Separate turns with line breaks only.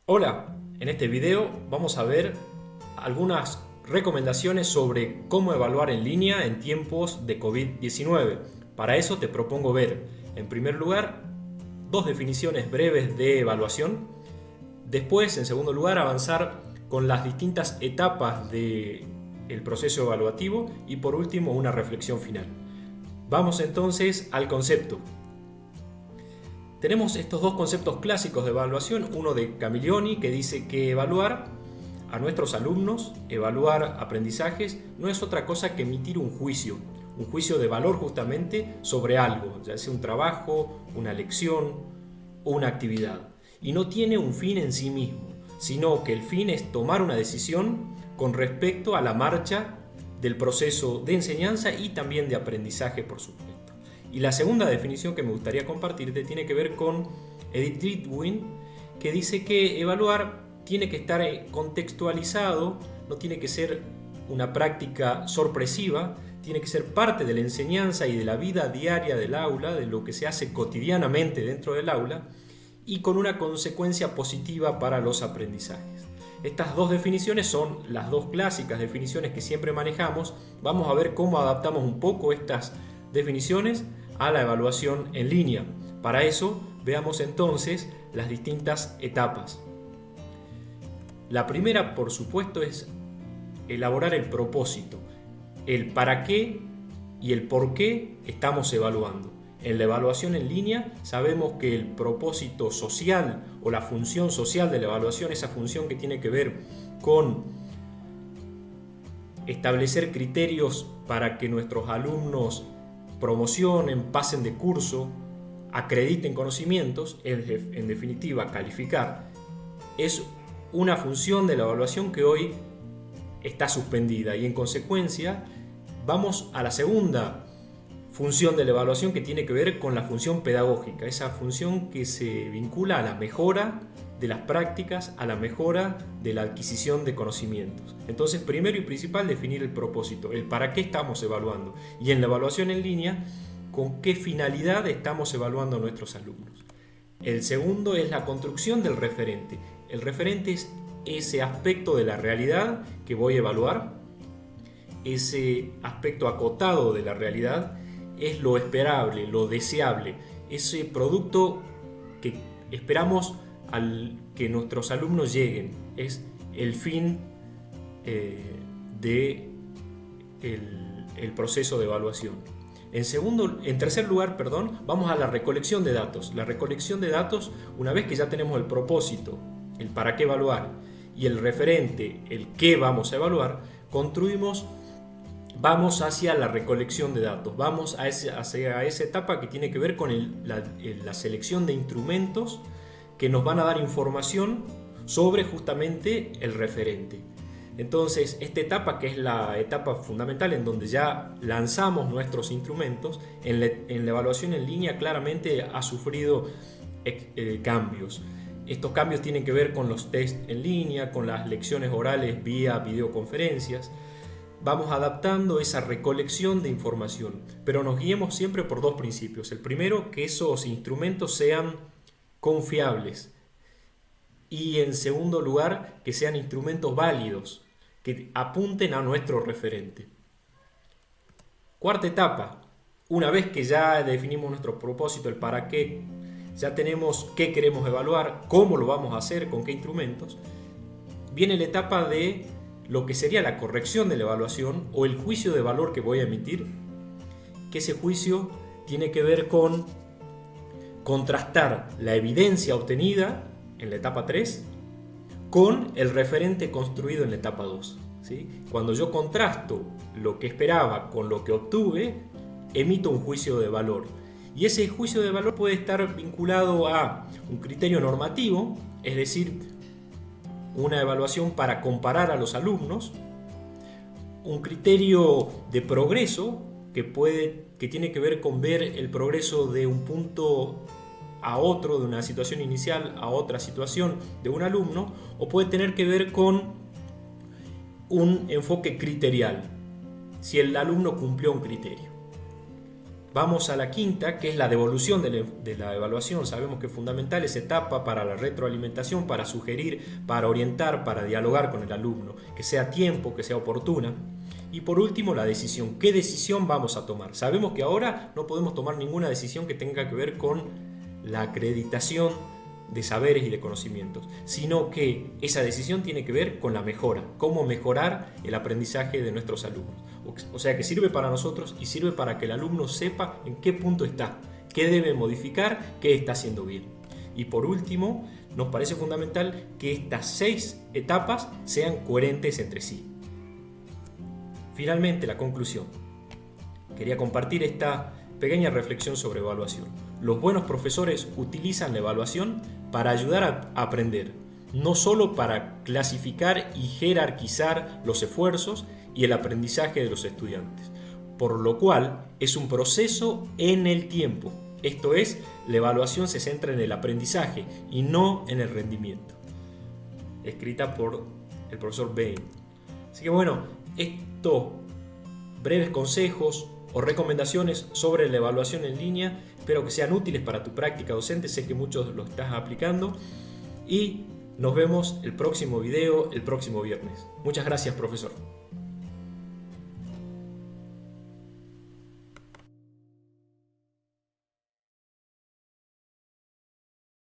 Hola, en este video vamos a ver algunas recomendaciones sobre cómo evaluar en línea en tiempos de COVID-19. Para eso te propongo ver, en primer lugar, dos definiciones breves de evaluación. Después, en segundo lugar, avanzar con las distintas etapas del proceso evaluativo y por último, una reflexión final. Vamos entonces al concepto. Tenemos estos dos conceptos clásicos de evaluación, uno de Camiglioni que dice que evaluar a nuestros alumnos, evaluar aprendizajes, no es otra cosa que emitir un juicio de valor justamente sobre algo, ya sea un trabajo, una lección o una actividad. Y no tiene un fin en sí mismo, sino que el fin es tomar una decisión con respecto a la marcha del proceso de enseñanza y también de aprendizaje, por supuesto. Y la segunda definición que me gustaría compartirte tiene que ver con Edith Litwin, que dice que evaluar tiene que estar contextualizado, no tiene que ser una práctica sorpresiva, tiene que ser parte de la enseñanza y de la vida diaria del aula, de lo que se hace cotidianamente dentro del aula, y con una consecuencia positiva para los aprendizajes. Estas dos definiciones son las dos clásicas definiciones que siempre manejamos. Vamos a ver cómo adaptamos un poco estas definiciones a la evaluación en línea. Para eso, veamos entonces las distintas etapas. La primera, por supuesto, es elaborar el propósito, el para qué y el por qué estamos evaluando. En la evaluación en línea sabemos que el propósito social o la función social de la evaluación, esa función que tiene que ver con establecer criterios para que nuestros alumnos promocionen, pasen de curso, acrediten conocimientos, en definitiva calificar, es una función de la evaluación que hoy está suspendida y en consecuencia vamos a la segunda función de la evaluación que tiene que ver con la función pedagógica, esa función que se vincula a la mejora de las prácticas, a la mejora de la adquisición de conocimientos. Entonces, primero y principal, definir el propósito, el para qué estamos evaluando. Y en la evaluación en línea, con qué finalidad estamos evaluando a nuestros alumnos. El segundo es la construcción del referente. El referente es ese aspecto de la realidad que voy a evaluar, ese aspecto acotado de la realidad es lo esperable, lo deseable, ese producto que esperamos al que nuestros alumnos lleguen, es el fin del proceso de evaluación. En tercer lugar, vamos a la recolección de datos. La recolección de datos, una vez que ya tenemos el propósito, el para qué evaluar y el referente, el qué vamos a evaluar, vamos hacia la recolección de datos, vamos hacia esa etapa que tiene que ver con la selección de instrumentos que nos van a dar información sobre justamente el referente. Entonces, esta etapa, que es la etapa fundamental en donde ya lanzamos nuestros instrumentos, en la evaluación en línea claramente ha sufrido cambios. Estos cambios tienen que ver con los test en línea, con las lecciones orales vía videoconferencias. Vamos adaptando esa recolección de información, pero nos guiemos siempre por dos principios. El primero, que esos instrumentos sean confiables, y en segundo lugar, que sean instrumentos válidos, que apunten a nuestro referente. Cuarta etapa, una vez que ya definimos nuestro propósito, el para qué, ya tenemos qué queremos evaluar, cómo lo vamos a hacer, con qué instrumentos, viene la etapa de lo que sería la corrección de la evaluación o el juicio de valor que voy a emitir, que ese juicio tiene que ver con contrastar la evidencia obtenida en la etapa 3 con el referente construido en la etapa 2. ¿Sí? Cuando yo contrasto lo que esperaba con lo que obtuve, emito un juicio de valor. Y ese juicio de valor puede estar vinculado a un criterio normativo, es decir, una evaluación para comparar a los alumnos, un criterio de progreso que tiene que ver con ver el progreso de un punto a otro, de una situación inicial a otra situación de un alumno, o puede tener que ver con un enfoque criterial, si el alumno cumplió un criterio. Vamos a la quinta, que es la devolución de la evaluación. Sabemos que es fundamental esa etapa para la retroalimentación, para sugerir, para orientar, para dialogar con el alumno, que sea a tiempo, que sea oportuna. Y por último, la decisión. ¿Qué decisión vamos a tomar? Sabemos que ahora no podemos tomar ninguna decisión que tenga que ver con la acreditación de saberes y de conocimientos, sino que esa decisión tiene que ver con la mejora, cómo mejorar el aprendizaje de nuestros alumnos. O sea que sirve para nosotros y sirve para que el alumno sepa en qué punto está, qué debe modificar, qué está haciendo bien. Y por último, nos parece fundamental que estas 6 etapas sean coherentes entre sí. Finalmente, la conclusión. Quería compartir esta pequeña reflexión sobre evaluación. Los buenos profesores utilizan la evaluación para ayudar a aprender, no solo para clasificar y jerarquizar los esfuerzos y el aprendizaje de los estudiantes, por lo cual es un proceso en el tiempo. Esto es, la evaluación se centra en el aprendizaje y no en el rendimiento. Escrita por el profesor Bain. Así que bueno, estos breves consejos o recomendaciones sobre la evaluación en línea espero que sean útiles para tu práctica docente. Sé que muchos lo estás aplicando y nos vemos el próximo video el próximo viernes. Muchas gracias, profesor.